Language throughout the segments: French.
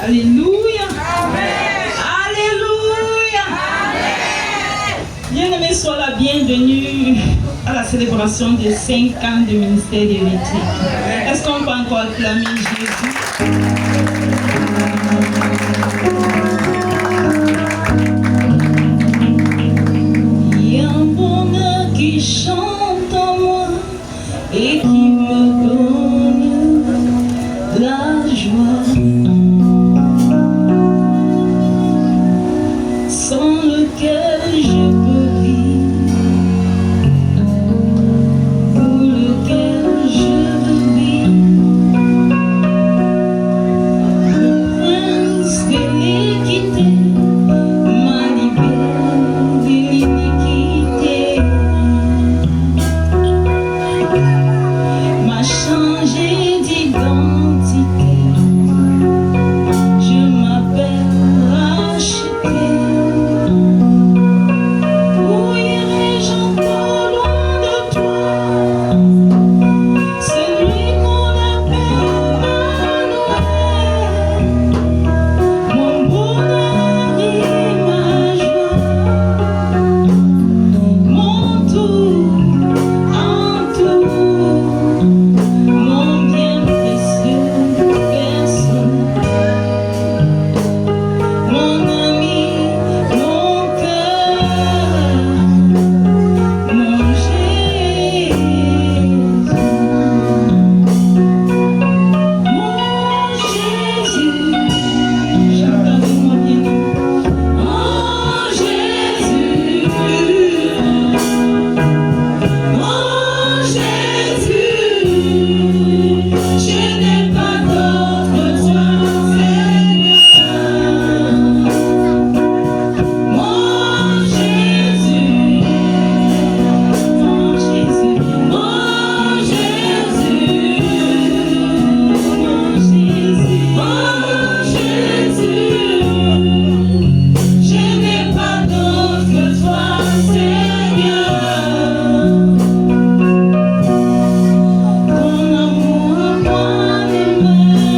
Alléluia. Amen. Alléluia. Amen. Bien-aimés, sois la bienvenue à la célébration des 5 ans de ministère d'Hérétique. Est-ce qu'on peut encore acclamer Jésus? Il y a un bonheur qui chante en moi et qui me donne la joie, sans lequel je peux vivre, pour lequel je veux vivre. Le prince de l'équité m'a libéré de l'iniquité, m'a changé d'identité. Je m'appelle racheté. Où irai-je encore loin de toi, celui qu'on appelle Emmanuel, mon bonheur et ma joie, mon tout en tout, mon bien précieux personnel, mon ami, mon cœur, mon Jésus, chante avec moi bien. Mon Jésus, je n'ai pas d'autre toi, Seigneur. Mon Jésus, mon Jésus, mon Jésus, mon Jésus, je n'ai pas d'autre toi, Seigneur. Ton amour à moi demeure,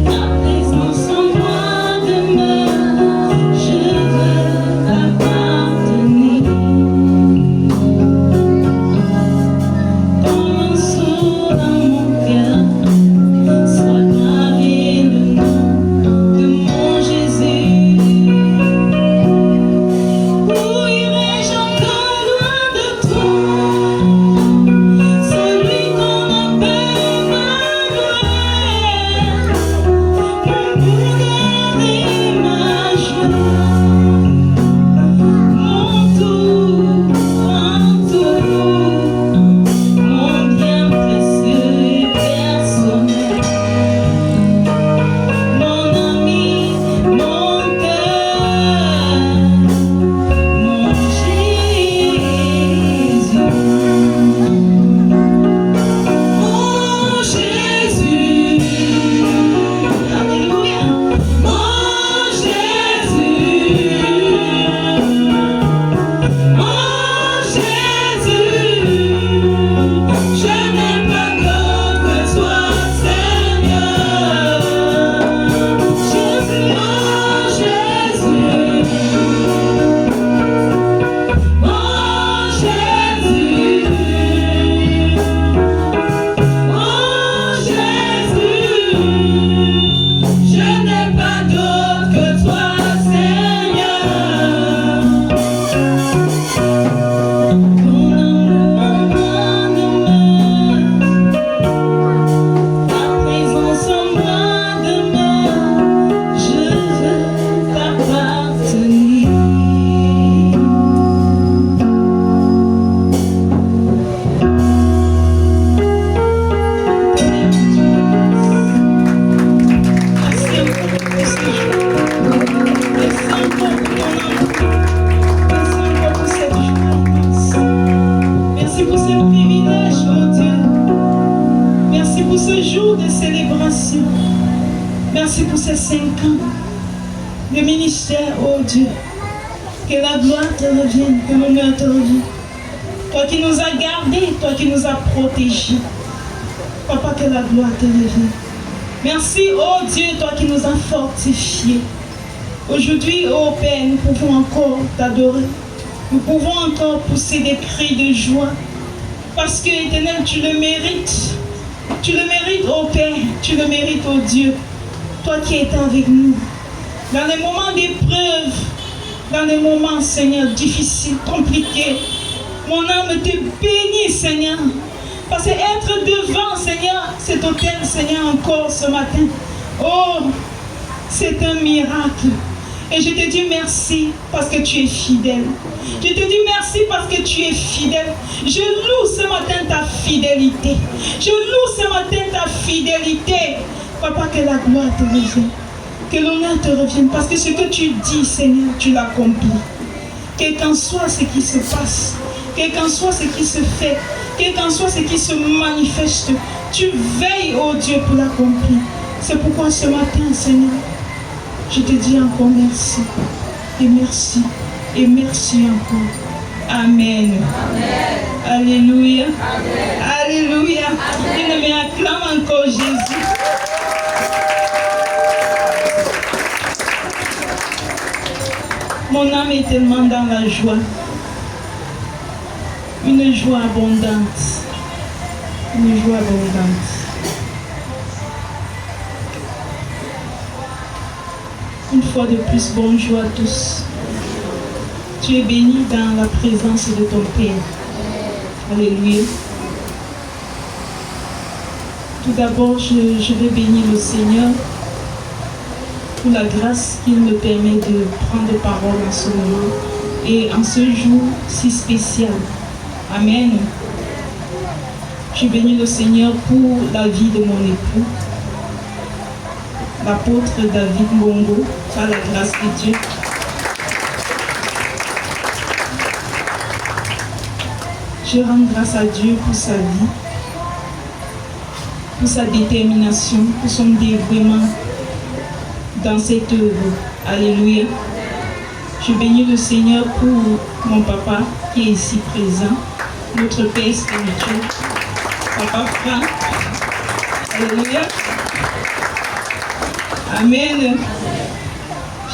ta présence en moi demeure, je veux t'appartenir. Ton morceau dans mon cœur, soit gravé le nom de mon Jésus. Où irai-je encore loin de toi, celui qu'on appelle Emmanuel, mon bonheur et ma joie, mon tout en tout, mon bien précieux et personnel, mon ami, mon cœur, mon Jésus, mon Jésus, alléluia, mon Jésus, je n'ai pas d'autre toi, Seigneur. Jésus, mon Jésus, mon Jésus, mon Jésus, je n'ai pas d'autre que toi, Seigneur. Ton amour en moi demeure, ta présence en moi demeure, je veux t'appartenir. Merci encore pour ce jour. Merci encore pour ton amour. Merci encore pour cette joie. Merci pour ce privilège, oh Dieu. Merci pour ce jour de célébration. Merci pour ces 5 ans de ministère, oh Dieu. Que la gloire te revienne, que l'honneur te revienne. Toi qui nous as gardés, toi qui nous as protégés. Papa, que la gloire te revienne. Merci, oh Dieu, toi qui nous as fortifiés. Aujourd'hui, oh Père, nous pouvons encore t'adorer. Nous pouvons encore pousser des cris de joie. Parce que, Éternel, tu le mérites. Tu le mérites, oh Père. Tu le mérites, oh Dieu. Toi qui es avec nous. Dans les moments d'épreuve, dans les moments, Seigneur, difficiles, compliqués, mon âme te bénit, Seigneur. Parce que être devant, Seigneur, cet autel, Seigneur, encore ce matin. Oh, c'est un miracle. Et je te dis merci parce que tu es fidèle. Je te dis merci parce que tu es fidèle. Je loue ce matin ta fidélité. Je loue ce matin ta fidélité. Papa, que la gloire te revienne. Que l'honneur te revienne. Parce que ce que tu dis, Seigneur, tu l'accomplis. Quel qu'en soit ce qui se passe, quel qu'en soit ce qui se fait, quel qu'en soit ce qui se manifeste, tu veilles, oh Dieu, pour l'accomplir. C'est pourquoi ce matin, Seigneur, je te dis encore merci. Et merci. Et merci encore. Amen. Amen. Alléluia. Amen. Alléluia. Bien-aimé, acclame encore Jésus. Mon âme est tellement dans la joie. Une joie abondante. Une joie abondante. Une fois de plus, bonjour à tous. Tu es béni dans la présence de ton Père. Alléluia. Tout d'abord, je vais bénir le Seigneur pour la grâce qu'il me permet de prendre parole en ce moment et en ce jour si spécial. Amen. Je bénis le Seigneur pour la vie de mon époux, l'apôtre David Mbongo, par la grâce de Dieu. Je rends grâce à Dieu pour sa vie, pour sa détermination, pour son dévouement dans cette œuvre. Alléluia. Je bénis le Seigneur pour mon papa qui est ici présent, notre Père spirituel, Papa Franck. Alléluia. Amen.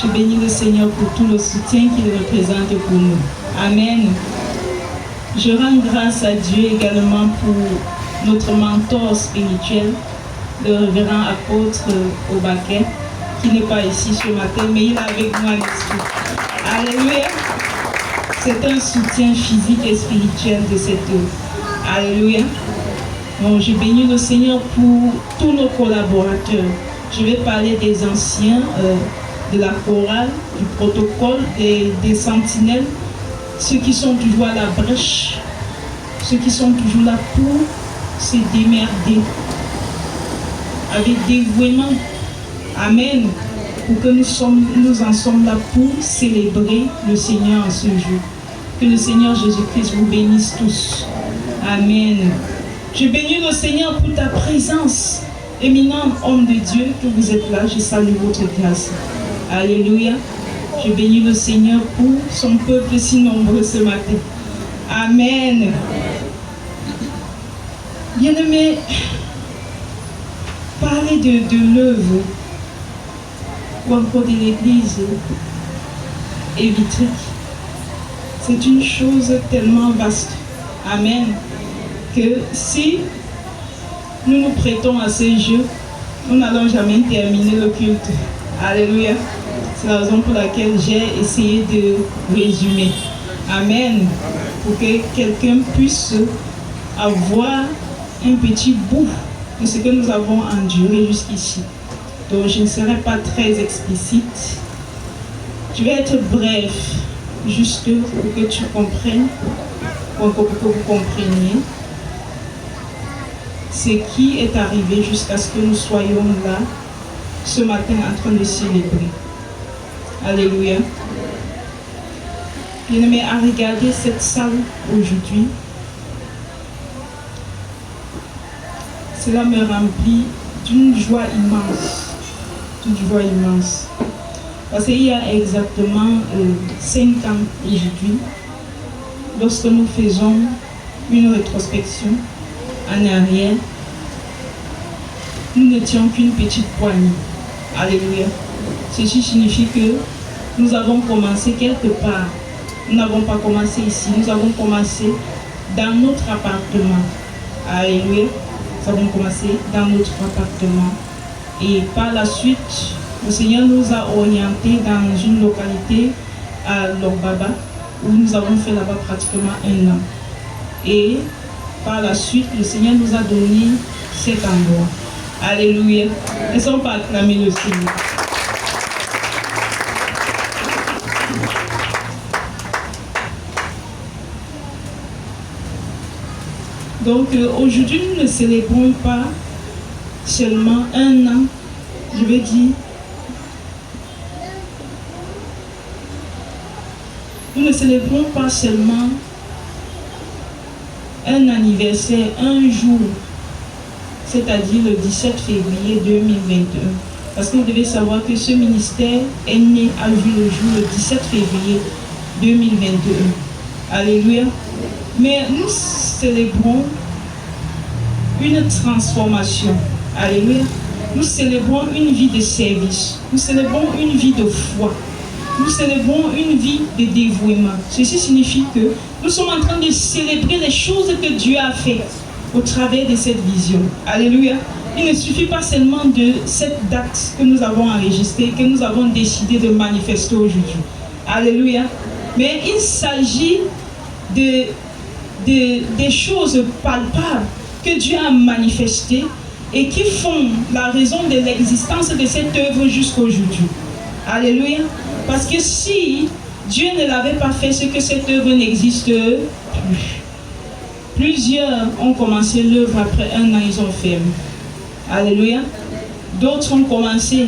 Je bénis le Seigneur pour tout le soutien qu'il représente pour nous. Amen. Je rends grâce à Dieu également pour notre mentor spirituel, le révérend apôtre Obaké, qui n'est pas ici ce matin, mais il est avec moi à l'esprit. Alléluia. C'est un soutien physique et spirituel de cette œuvre. Alléluia. Bon, je bénis le Seigneur pour tous nos collaborateurs. Je vais parler des anciens, de la chorale, du protocole, des sentinelles, ceux qui sont toujours à la brèche, ceux qui sont toujours là pour se démerder, avec dévouement. Amen. Pour que nous en sommes là pour célébrer le Seigneur en ce jour. Que le Seigneur Jésus-Christ vous bénisse tous. Amen. Je bénis le Seigneur pour ta présence. Éminent homme de Dieu, que vous êtes là, je salue votre grâce. Alléluia. Je bénis le Seigneur pour son peuple si nombreux ce matin. Amen. Bien-aimés, parler de l'œuvre ou encore de l'église évitrique, c'est une chose tellement vaste. Amen. Que si nous nous prêtons à ces jeux, nous n'allons jamais terminer le culte. Alléluia. C'est la raison pour laquelle j'ai essayé de résumer. Amen. Pour que quelqu'un puisse avoir un petit bout de ce que nous avons enduré jusqu'ici. Donc je ne serai pas très explicite. Je vais être bref, juste pour que tu comprennes, ou encore pour que vous compreniez ce qui est arrivé jusqu'à ce que nous soyons là ce matin en train de célébrer. Alléluia. Bien-aimés, à regarder cette salle aujourd'hui, cela me remplit d'une joie immense. D'une joie immense. Parce qu'il y a exactement 5 ans aujourd'hui, lorsque nous faisons une rétrospection en arrière, nous n'étions qu'une petite poignée. Alléluia. Ceci signifie que nous avons commencé quelque part. Nous n'avons pas commencé ici, nous avons commencé dans notre appartement. Alléluia. Nous avons commencé dans notre appartement. Et par la suite, le Seigneur nous a orientés dans une localité à Logbaba, où nous avons fait là-bas pratiquement 1 an. Et par la suite, le Seigneur nous a donné cet endroit. Alléluia. Laissons pas acclamer le Seigneur. Donc aujourd'hui, nous ne célébrons pas seulement 1 an, je vais dire. Nous ne célébrons pas seulement un anniversaire, un jour, c'est-à-dire le 17 février 2021. Parce que vous devez savoir que ce ministère est né, a vu le jour le 17 février 2021. Alléluia. Mais nous célébrons une transformation. Alléluia. Nous célébrons une vie de service. Nous célébrons une vie de foi. Nous célébrons une vie de dévouement. Ceci signifie que nous sommes en train de célébrer les choses que Dieu a faites au travers de cette vision. Alléluia. Il ne suffit pas seulement de cette date que nous avons enregistrée, que nous avons décidé de manifester aujourd'hui. Alléluia. Mais il s'agit des choses palpables que Dieu a manifestées et qui font la raison de l'existence de cette œuvre jusqu'à aujourd'hui. Alléluia. Parce que si Dieu ne l'avait pas fait, c'est que cette œuvre n'existe plus. Plusieurs ont commencé l'œuvre après 1 an, ils ont fermé. Alléluia. D'autres ont commencé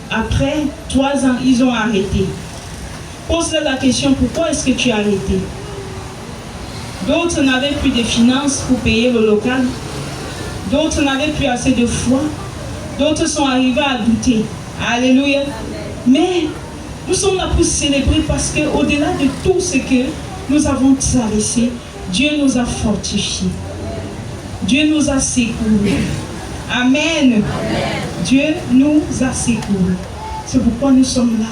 après 3 ans, ils ont arrêté. Pose-leur la question, pourquoi est-ce que tu as arrêté? D'autres n'avaient plus de finances pour payer le local. D'autres n'avaient plus assez de foi. D'autres sont arrivés à douter. Alléluia. Mais nous sommes là pour célébrer parce qu'au-delà de tout ce que nous avons traversé, Dieu nous a fortifiés. Dieu nous a secourus. Amen. Dieu nous a secourus. C'est pourquoi nous sommes là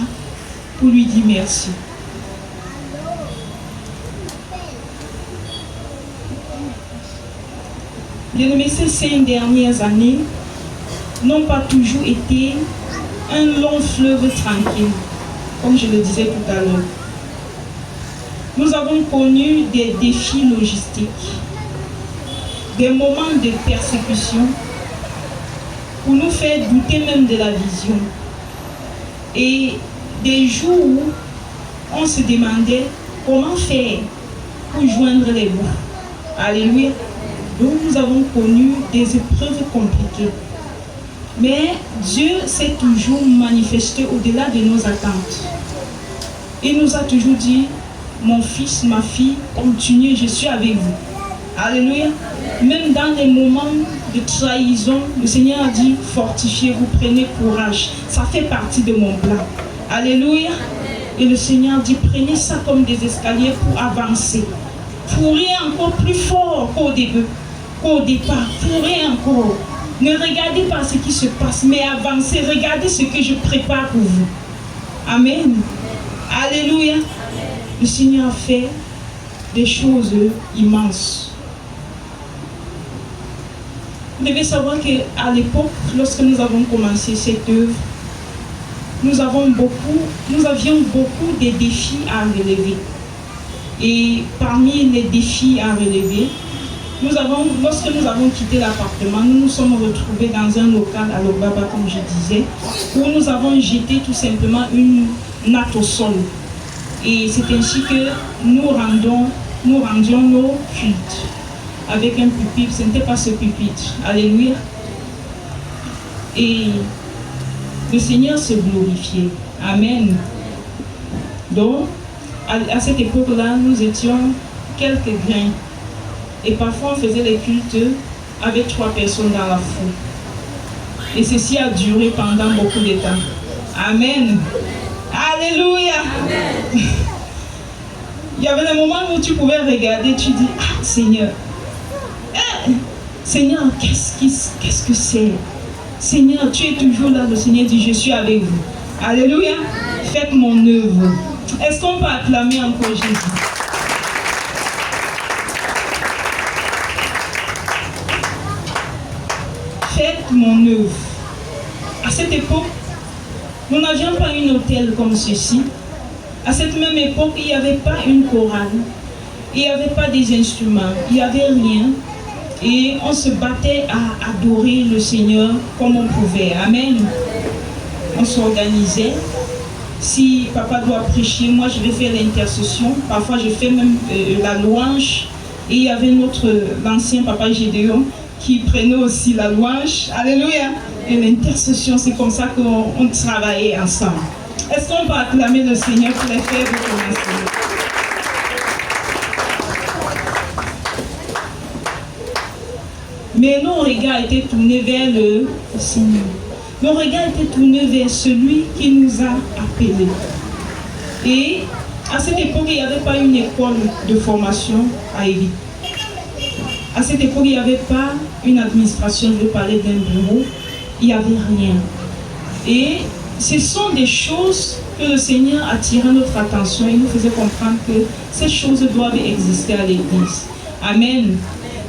pour lui dire merci. Bien-aimés, ces 5 dernières années n'ont pas toujours été un long fleuve tranquille, comme je le disais tout à l'heure. Nous avons connu des défis logistiques, des moments de persécution pour nous faire douter même de la vision. Et des jours où on se demandait comment faire pour joindre les bouts. Alléluia. Donc nous avons connu des épreuves compliquées. Mais Dieu s'est toujours manifesté au-delà de nos attentes. Il nous a toujours dit, mon fils, ma fille, continuez, je suis avec vous. Alléluia. Même dans les moments de trahison, le Seigneur a dit, fortifiez-vous, prenez courage. Ça fait partie de mon plan. Alléluia. Et le Seigneur dit, prenez ça comme des escaliers pour avancer. Fourrez encore plus fort qu'au début, qu'au départ. Fourrez encore. Ne regardez pas ce qui se passe, mais avancez. Regardez ce que je prépare pour vous. Amen. Alléluia. Le Seigneur a fait des choses immenses. Vous devez savoir qu'à l'époque, lorsque nous avons commencé cette œuvre, nous avions beaucoup de défis à relever. Et parmi les défis à relever, lorsque nous avons quitté l'appartement, nous nous sommes retrouvés dans un local à Logbaba, comme je disais, où nous avons jeté tout simplement une natte au sol. Et c'est ainsi que nous rendions nos cultes avec un pupitre. Ce n'était pas ce pupitre. Alléluia. Et le Seigneur se glorifiait. Amen. Donc, à cette époque-là, nous étions quelques grains. Et parfois, on faisait les cultes avec 3 personnes dans la foule. Et ceci a duré pendant beaucoup de temps. Amen. Alléluia. Amen. Il y avait des moments où tu pouvais regarder, tu dis, ah Seigneur, Seigneur, qu'est-ce que c'est? Seigneur, tu es toujours là. Le Seigneur dit, je suis avec vous. Alléluia. Faites mon œuvre. Est-ce qu'on peut acclamer encore Jésus? Faites mon œuvre. À cette époque, nous n'avions pas un hôtel comme ceci. À cette même époque, il n'y avait pas une chorale. Il n'y avait pas des instruments. Il n'y avait rien. Et on se battait à adorer le Seigneur comme on pouvait. Amen. On s'organisait. Si papa doit prêcher, moi je vais faire l'intercession. Parfois je fais même la louange. Et il y avait l'ancien papa Gédéon qui prenait aussi la louange. Alléluia. Et l'intercession, c'est comme ça qu'on travaillait ensemble. Est-ce qu'on peut acclamer le Seigneur pour les faire recommencer? Mais nos regards étaient tournés vers le Seigneur. Nos regards étaient tournés vers celui qui nous a appelés. Et à cette époque, il n'y avait pas une école de formation à Évi. À cette époque, il n'y avait pas une administration, je vais parler d'un bureau. Il n'y avait rien. Et ce sont des choses que le Seigneur attirait notre attention et nous faisait comprendre que ces choses doivent exister à l'Église. Amen.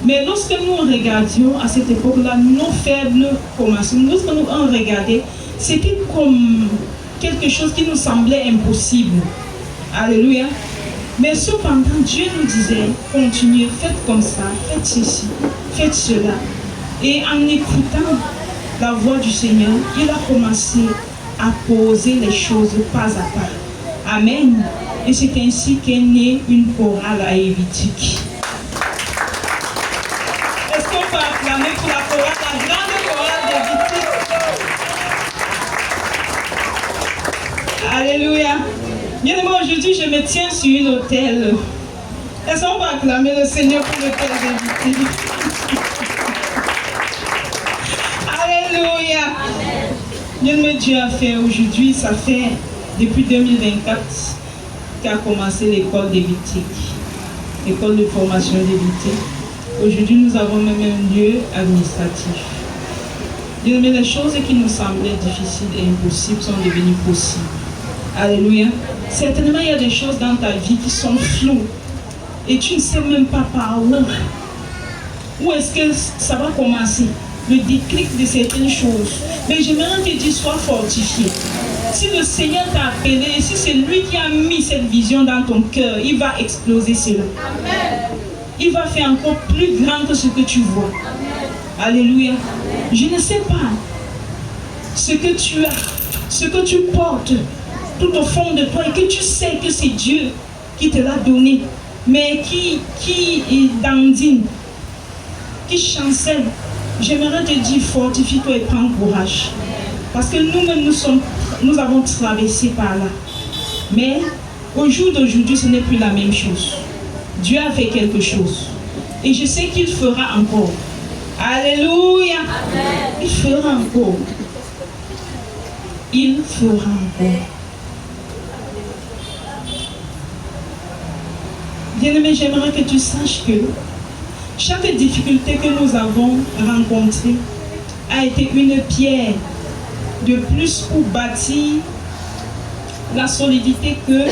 Mais lorsque nous regardions à cette époque-là, nos faibles commençaient. Lorsque nous en regardions, c'était comme quelque chose qui nous semblait impossible. Alléluia. Mais cependant, Dieu nous disait, continuez, faites comme ça, faites ceci, faites cela. Et en écoutant la voix du Seigneur, il a commencé à poser les choses pas à pas. Amen. Et c'est ainsi qu'est née une chorale à Évitique. Est-ce qu'on peut acclamer pour la chorale, la grande chorale d'Évitique? Alléluia. Bien aimé, aujourd'hui, je me tiens sur une autel. Est-ce qu'on peut acclamer le Seigneur pour l'autel d'Évitique? Alléluia. Bien-aimé, Dieu a fait aujourd'hui, ça fait depuis 2024 qu'a commencé l'école d'Évitique, l'école de formation d'Évitique. Aujourd'hui, nous avons même un lieu administratif. Bien-aimé, les choses qui nous semblaient difficiles et impossibles sont devenues possibles. Alléluia. Certainement, il y a des choses dans ta vie qui sont floues et tu ne sais même pas par où. Où est-ce que ça va commencer? Le déclic de certaines choses. Mais j'aimerais te dire, sois fortifié. Si le Seigneur t'a appelé, si c'est lui qui a mis cette vision dans ton cœur, il va exploser cela. Amen. Il va faire encore plus grand que ce que tu vois. Amen. Alléluia. Amen. Je ne sais pas ce que tu as, ce que tu portes tout au fond de toi et que tu sais que c'est Dieu qui te l'a donné, mais qui dandine, qui chancelle. J'aimerais te dire, fortifie-toi et prends courage. Parce que nous-mêmes, nous avons traversé par là. Mais au jour d'aujourd'hui, ce n'est plus la même chose. Dieu a fait quelque chose. Et je sais qu'il fera encore. Alléluia. Amen. Il fera encore. Il fera encore. Bien-aimé, j'aimerais que tu saches que chaque difficulté que nous avons rencontrée a été une pierre de plus pour bâtir la solidité que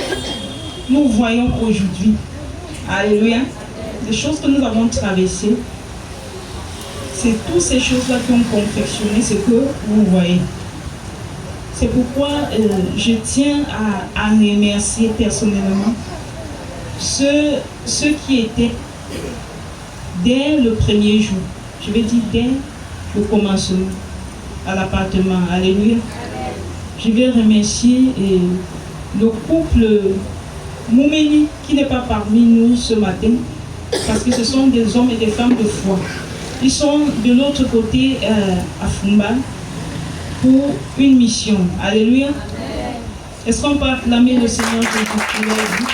nous voyons aujourd'hui. Alléluia. Les choses que nous avons traversées, c'est toutes ces choses-là qui ont confectionné ce que vous voyez. C'est pourquoi je tiens à remercier personnellement ceux qui étaient dès le premier jour, je vais dire dès le commencement à l'appartement. Alléluia. Je vais remercier le couple Moumeni qui n'est pas parmi nous ce matin, parce que ce sont des hommes et des femmes de foi. Ils sont de l'autre côté à Fumba pour une mission. Alléluia. Est-ce qu'on peut acclamer le Seigneur Jésus?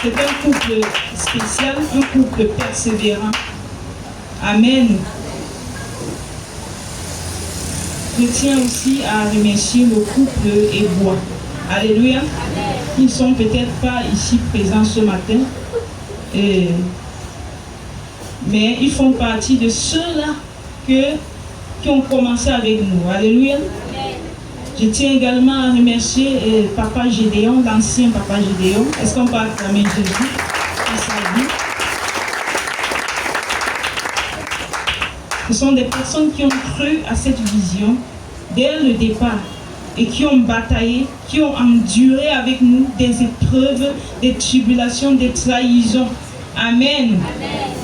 C'est un couple spécial, un couple persévérant. Amen. Je tiens aussi à remercier le couple Ebois. Alléluia. Ils ne sont peut-être pas ici présents ce matin, mais ils font partie de ceux-là que qui ont commencé avec nous. Alléluia. Je tiens également à remercier Papa Gédéon, l'ancien Papa Gédéon. Est-ce qu'on peut acclamer Jésus à sa vie? Ce sont des personnes qui ont cru à cette vision dès le départ et qui ont bataillé, qui ont enduré avec nous des épreuves, des tribulations, des trahisons. Amen. Amen.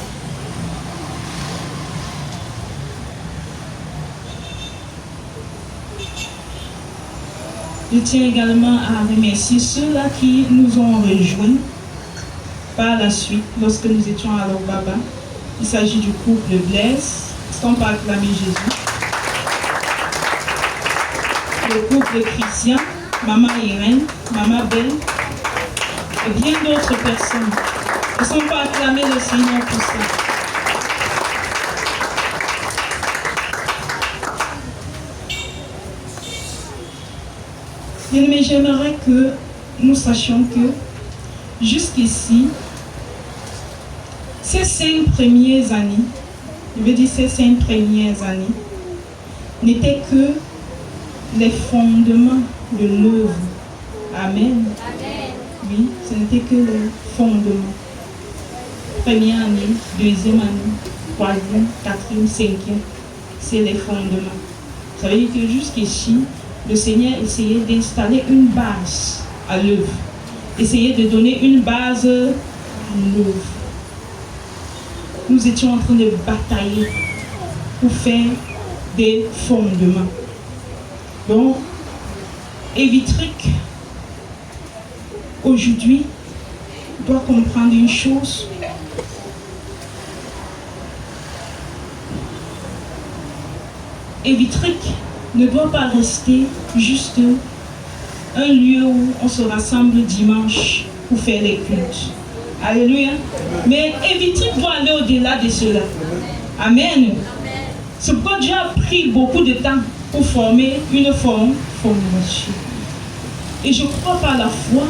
Je tiens également à remercier ceux-là qui nous ont rejoints par la suite lorsque nous étions à Lobaba. Il s'agit du couple Blaise. Est-ce qu'on peut acclamer Jésus? Le couple Christian, Maman Irène, Maman Belle et bien d'autres personnes. Est-ce qu'on peut acclamer le Seigneur pour ça? Mais j'aimerais que nous sachions que jusqu'ici, ces 5 premières années, je veux dire ces 5 premières années, n'étaient que les fondements de l'œuvre. Amen. Amen. Oui, ce n'était que les fondements. Première année, deuxième année, troisième, quatrième, cinquième, c'est les fondements. Ça veut dire que jusqu'ici, le Seigneur essayait d'installer une base à l'œuvre, essayait de donner une base à l'œuvre. Nous étions en train de batailler pour faire des fondements. Donc, Evitric, aujourd'hui, doit comprendre une chose. Evitric ne doit pas rester juste un lieu où on se rassemble dimanche pour faire les cultes. Alléluia. Mais Evitric doit aller au-delà de cela. Amen. C'est pourquoi Dieu a pris beaucoup de temps pour former une fondation. Et je crois par la foi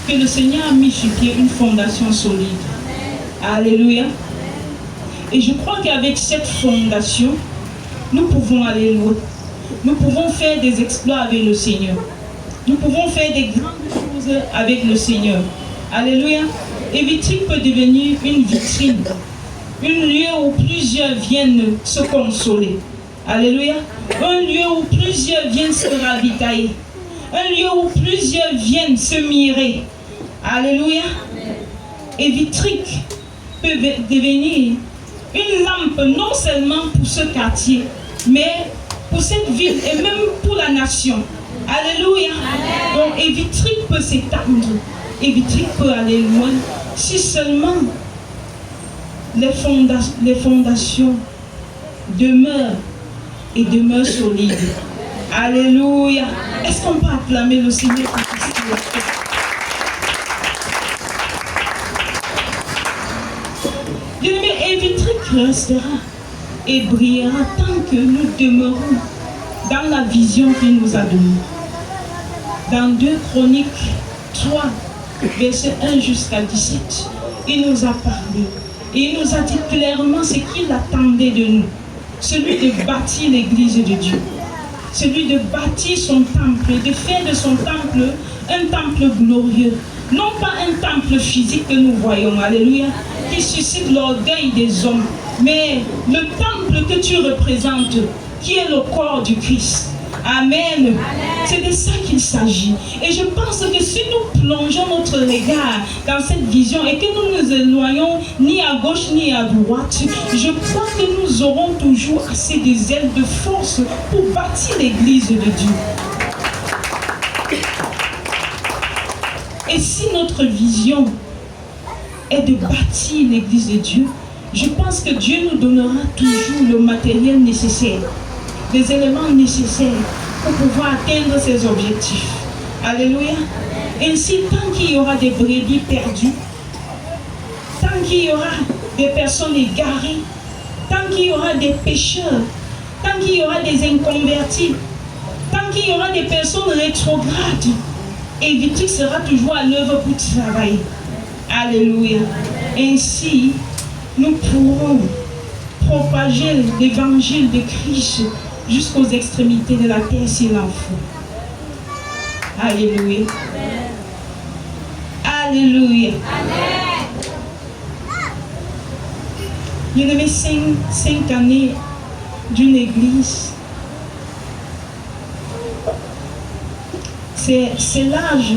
que le Seigneur a mis sur pied une fondation solide. Alléluia. Et je crois qu'avec cette fondation, nous pouvons aller loin. Nous pouvons faire des exploits avec le Seigneur. Nous pouvons faire des grandes choses avec le Seigneur. Alléluia. Et Vitric peut devenir une vitrine. Un lieu où plusieurs viennent se consoler. Alléluia. Un lieu où plusieurs viennent se ravitailler. Un lieu où plusieurs viennent se mirer. Alléluia. Et Vitric peut devenir une lampe non seulement pour ce quartier, mais pour cette ville et même pour la nation. Alléluia. Donc Evitric peut s'étendre. Evitric peut aller loin si seulement les fondations demeurent et demeurent solides. Alléluia. Est-ce qu'on peut acclamer le Seigneur pour ce qu'il a fait? Mais Evitric restera et brillera tant que nous demeurons dans la vision qu'il nous a donnée. Dans 2 Chroniques 3, verset 1 jusqu'à 17, il nous a parlé. Et il nous a dit clairement ce qu'il attendait de nous. Celui de bâtir l'église de Dieu. Celui de bâtir son temple et de faire de son temple un temple glorieux. Non pas un temple physique que nous voyons, alléluia, qui suscite l'orgueil des hommes, mais le temple que tu représentes, qui est le corps du Christ. Amen. C'est de ça qu'il s'agit. Et je pense que si nous plongeons notre regard dans cette vision et que nous nous éloignons ni à gauche ni à droite, je crois que nous aurons toujours assez de ailes de force pour bâtir l'église de Dieu. Et si notre vision est de bâtir l'église de Dieu, je pense que Dieu nous donnera toujours le matériel nécessaire, les éléments nécessaires pour pouvoir atteindre ses objectifs. Alléluia. Ainsi, tant qu'il y aura des brebis perdues, tant qu'il y aura des personnes égarées, tant qu'il y aura des pécheurs, tant qu'il y aura des inconvertis, tant qu'il y aura des personnes rétrogrades, Evitric sera toujours à l'œuvre pour travailler. Alléluia. Ainsi, nous pourrons propager l'évangile de Christ jusqu'aux extrémités de la terre s'il en faut. Alléluia. Alléluia. Bien-aimé, 5 années d'une église, c'est l'âge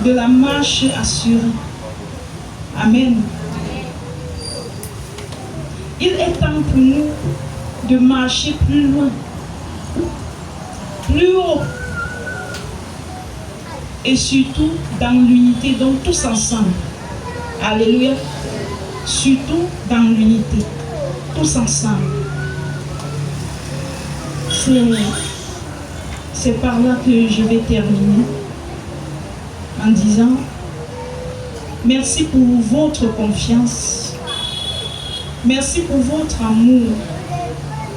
de la marche assurée. Amen. Il est temps pour nous de marcher plus loin, plus haut, et surtout dans l'unité, donc tous ensemble. Alléluia. Surtout dans l'unité, tous ensemble. C'est par là que je vais terminer en disant merci pour votre confiance, merci pour votre amour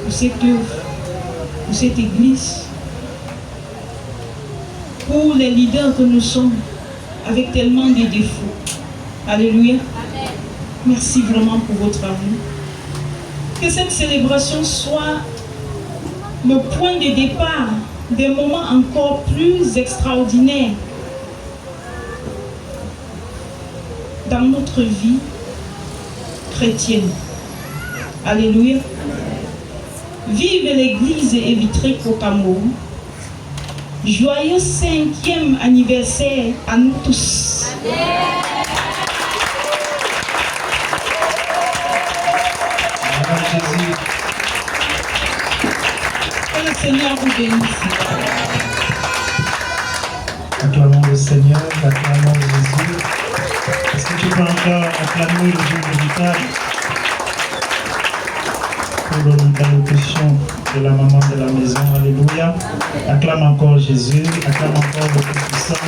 pour cette œuvre, pour cette église, pour les leaders que nous sommes avec tellement de défauts. Alléluia. Merci vraiment pour votre amour. Que cette célébration soit le point de départ des moments encore plus extraordinaires dans notre vie chrétienne. Alléluia. Vive l'église Évitré Kokamoro. Joyeux 5e anniversaire à nous tous. Jésus. Que le Seigneur vous bénisse. Acclamons le Seigneur, acclamons Jésus. Est-ce que tu peux encore acclamer le Dieu véritable pour l'allocution de la maman de la maison? Alléluia. Acclame encore Jésus, acclame encore le Tout-Puissant.